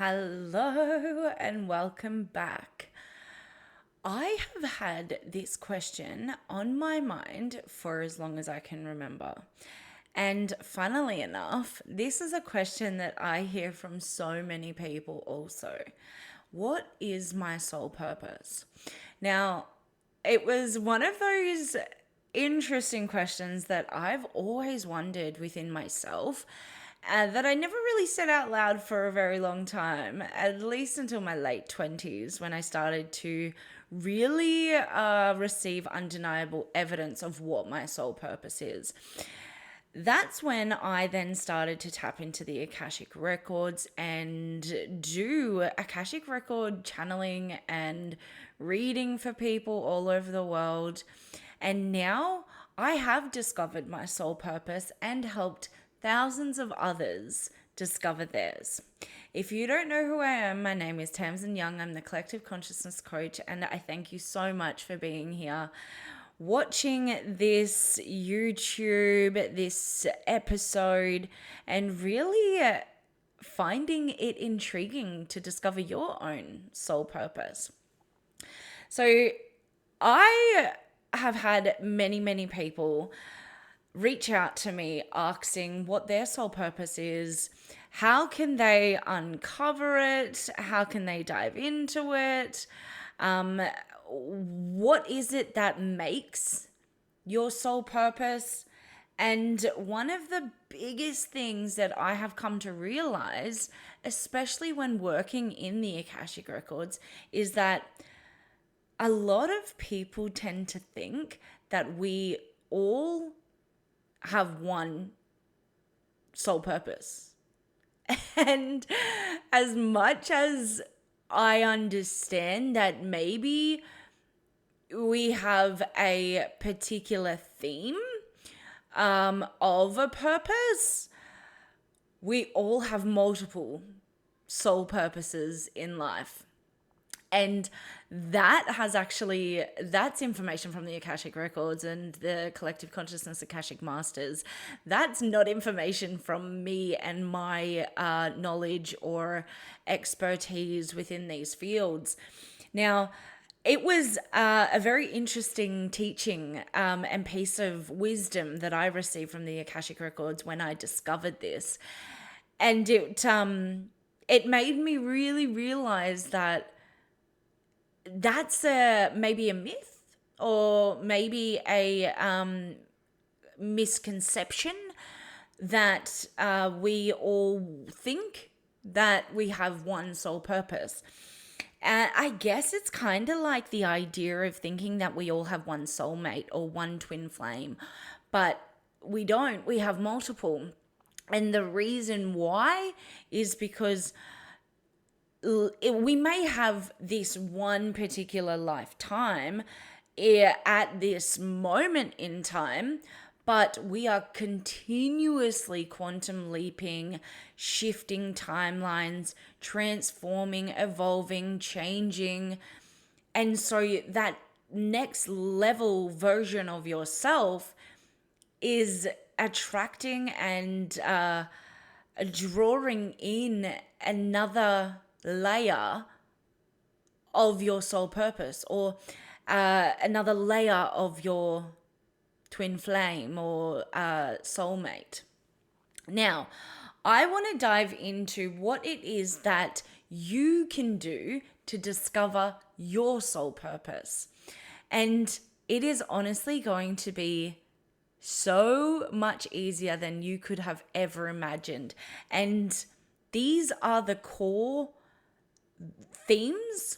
Hello and welcome back. I have had this question on my mind for as long as I can remember. And funnily enough, this is a question that I hear from so many people also. What is my soul purpose? Now, it was one of those interesting questions that I've always wondered within myself that I never really said out loud for a very long time, at least until my late 20s when I started to really receive undeniable evidence of what my soul purpose is. That's when I then started to tap into the Akashic Records and do Akashic Record channeling and reading for people all over the world. And now I have discovered my soul purpose and helped thousands of others discover theirs. If you don't know who I am, my name is Tamzin Young. I'm the Collective Consciousness Coach, and I thank you so much for being here, watching this YouTube, this episode, and really finding it intriguing to discover your own soul purpose. So I have had many people reach out to me asking what their soul purpose is. How can they uncover it? How can they dive into it? What is it that makes your soul purpose? And one of the biggest things that I have come to realize, especially when working in the Akashic Records, is that a lot of people tend to think that we all have one soul purpose. And as much as I understand that maybe we have a particular theme of a purpose, we all have multiple soul purposes in life. And that's information from the Akashic Records and the Collective Consciousness Akashic Masters. That's not information from me and my knowledge or expertise within these fields. Now, it was a very interesting teaching and piece of wisdom that I received from the Akashic Records when I discovered this. And it made me really realize that that's maybe a myth or maybe a misconception that we all think that we have one sole purpose. I guess it's kind of like the idea of thinking that we all have one soulmate or one twin flame, but we don't. We have multiple. And the reason why is because we may have this one particular lifetime at this moment in time, but we are continuously quantum leaping, shifting timelines, transforming, evolving, changing. And so that next level version of yourself is attracting and drawing in another layer of your soul purpose, or another layer of your twin flame or soulmate. Now, I want to dive into what it is that you can do to discover your soul purpose. And it is honestly going to be so much easier than you could have ever imagined. And these are the core themes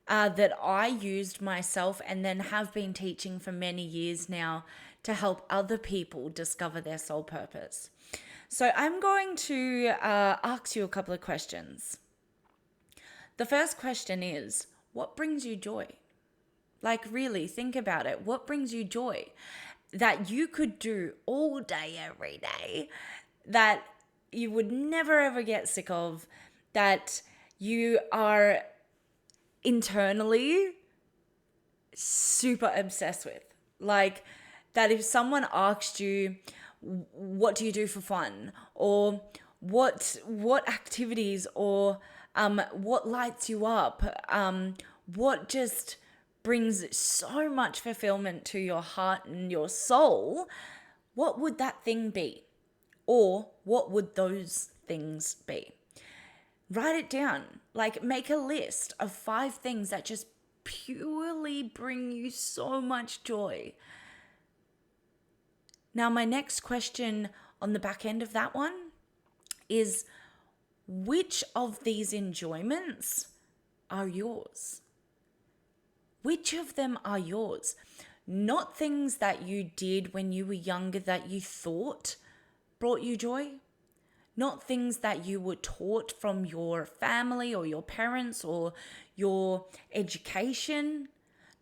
that I used myself and then have been teaching for many years now to help other people discover their soul purpose. So I'm going to ask you a couple of questions. The first question is, what brings you joy? Like, really, think about it. What brings you joy that you could do all day, every day, that you would never ever get sick of, that you are internally super obsessed with? Like, that if someone asked you, what do you do for fun? Or what activities or what lights you up, what just brings so much fulfillment to your heart and your soul, what would that thing be? Or what would those things be? Write it down. Like, make a list of 5 things that just purely bring you so much joy. Now, my next question on the back end of that one is, which of these enjoyments are yours? Which of them are yours? Not things that you did when you were younger that you thought brought you joy. Not things that you were taught from your family or your parents or your education.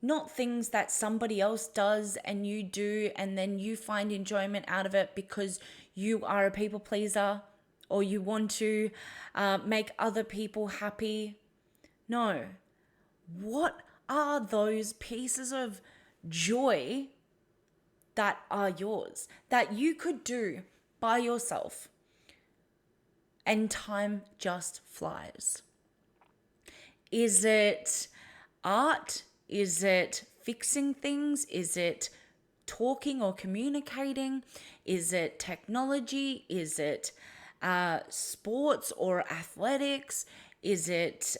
Not things that somebody else does and you do and then you find enjoyment out of it because you are a people pleaser or you want to make other people happy. No. What are those pieces of joy that are yours, that you could do by yourself and time just flies? Is it art? Is it fixing things? Is it talking or communicating? Is it technology? Is it sports or athletics? Is it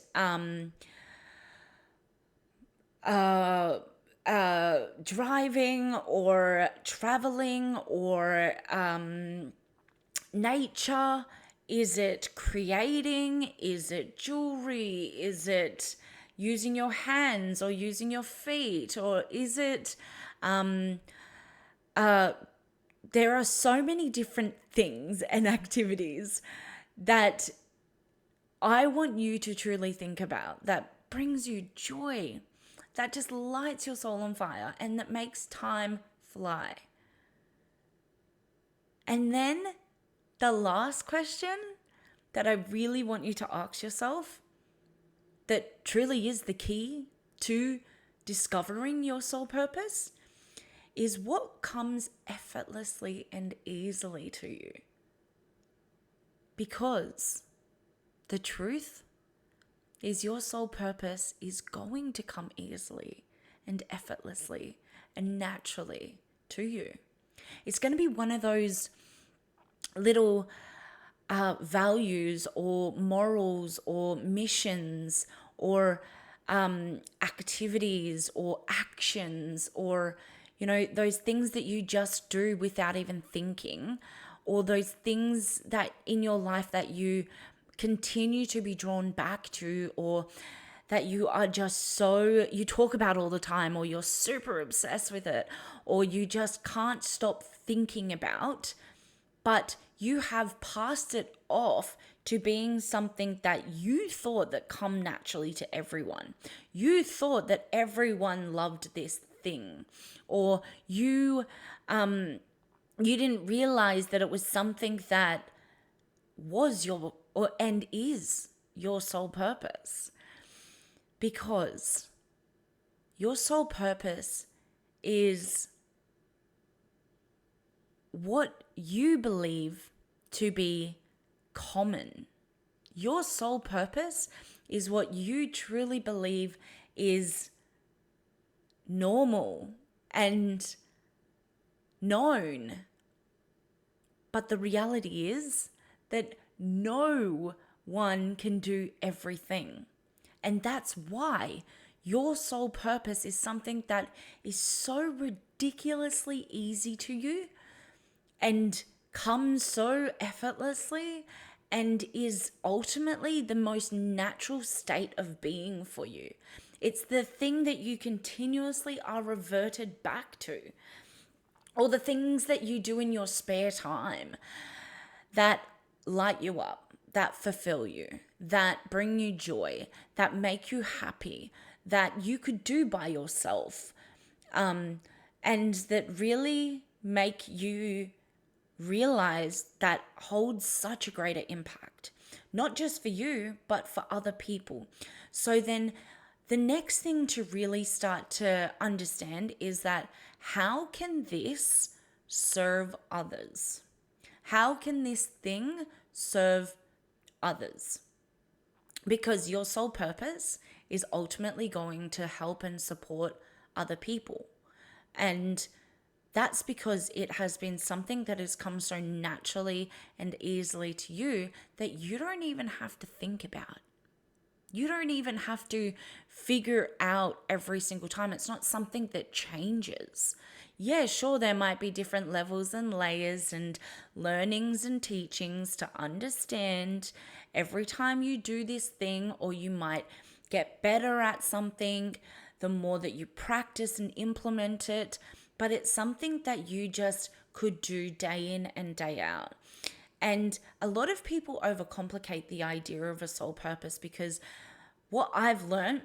driving or traveling or nature? Is it creating? Is it jewelry? Is it using your hands or using your feet? Or is it, there are so many different things and activities that I want you to truly think about that brings you joy, that just lights your soul on fire and that makes time fly. And then the last question that I really want you to ask yourself, that truly is the key to discovering your soul purpose, is what comes effortlessly and easily to you. Because the truth is your soul purpose is going to come easily and effortlessly and naturally to you. It's going to be one of those little values or morals or missions or activities or actions or, you know, those things that you just do without even thinking, or those things that in your life that you continue to be drawn back to, or that you are just so, you talk about all the time, or you're super obsessed with it, or you just can't stop thinking about, but you have passed it off to being something that you thought that come naturally to everyone. You thought that everyone loved this thing, or you didn't realize that it was something that was your and is your soul purpose. Because your soul purpose is what you believe to be common. Your soul purpose is what you truly believe is normal and known. But the reality is that no one can do everything. And that's why your soul purpose is something that is so ridiculously easy to you and comes so effortlessly and is ultimately the most natural state of being for you. It's the thing that you continuously are reverted back to, or the things that you do in your spare time that light you up, that fulfill you, that bring you joy, that make you happy, that you could do by yourself, and that really make you realize that holds such a greater impact, not just for you, but for other people. So then the next thing to really start to understand is that how can this serve others? How can this thing serve others, because your soul purpose is ultimately going to help and support other people. And that's because it has been something that has come so naturally and easily to you that you don't even have to think about. You don't even have to figure out every single time. It's not something that changes. Yeah, sure, there might be different levels and layers and learnings and teachings to understand every time you do this thing, or you might get better at something the more that you practice and implement it. But it's something that you just could do day in and day out. And a lot of people overcomplicate the idea of a soul purpose, because what I've learned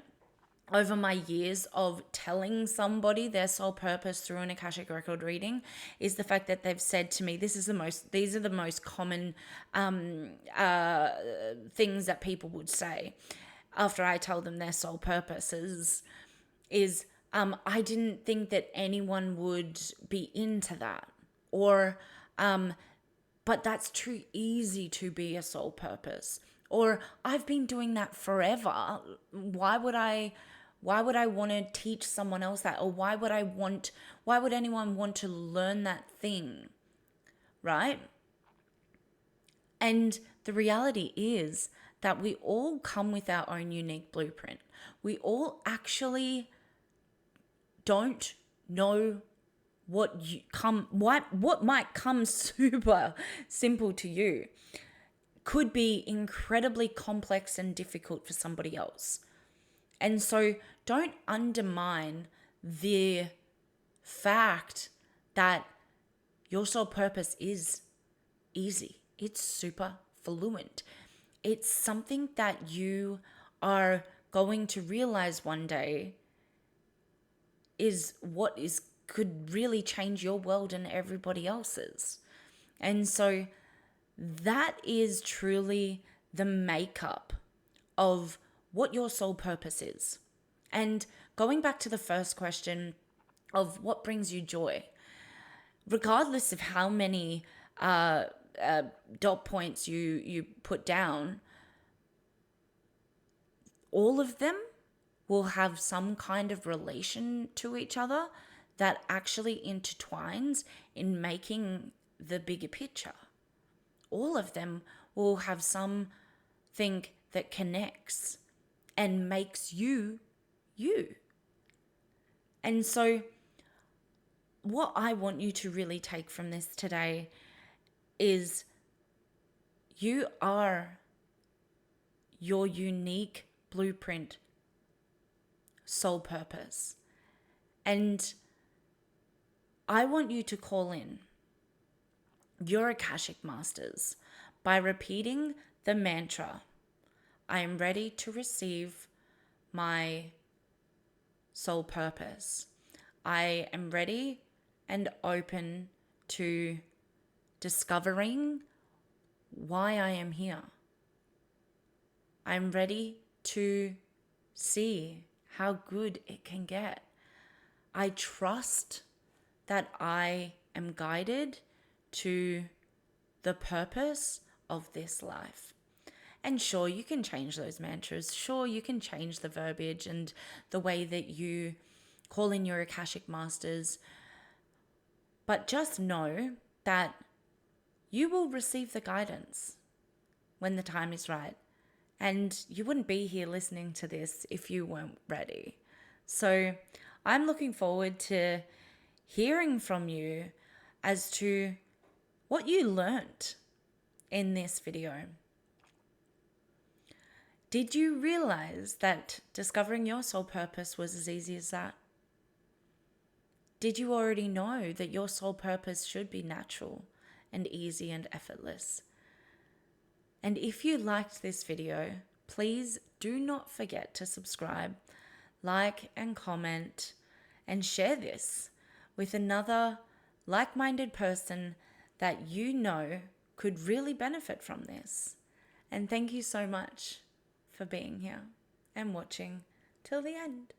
over my years of telling somebody their soul purpose through an Akashic record reading is the fact that they've said to me, these are the most common things that people would say after I tell them their soul purposes is I didn't think that anyone would be into that, or but that's too easy to be a soul purpose, or I've been doing that forever. Why would I want to teach someone else that? Or why would anyone want to learn that thing? Right? And the reality is that we all come with our own unique blueprint. We all actually don't know what might come super simple to you could be incredibly complex and difficult for somebody else. And so don't undermine the fact that your soul purpose is easy. It's super fluent. It's something that you are going to realize one day is what could really change your world and everybody else's. And so that is truly the makeup of what your soul purpose is. And going back to the first question of what brings you joy, regardless of how many dot points you put down, all of them will have some kind of relation to each other that actually intertwines in making the bigger picture. All of them will have something that connects and makes you, you. And so what I want you to really take from this today is you are your unique blueprint soul purpose. And I want you to call in your Akashic Masters by repeating the mantra, I am ready to receive my soul purpose. I am ready and open to discovering why I am here. I'm ready to see how good it can get. I trust that I am guided to the purpose of this life. And sure, you can change those mantras. Sure, you can change the verbiage and the way that you call in your Akashic Masters. But just know that you will receive the guidance when the time is right. And you wouldn't be here listening to this if you weren't ready. So I'm looking forward to hearing from you as to what you learnt in this video. Did you realize that discovering your soul purpose was as easy as that? Did you already know that your soul purpose should be natural and easy and effortless? And if you liked this video, please do not forget to subscribe, like and comment, and share this with another like-minded person that you know could really benefit from this. And thank you so much for being here and watching till the end.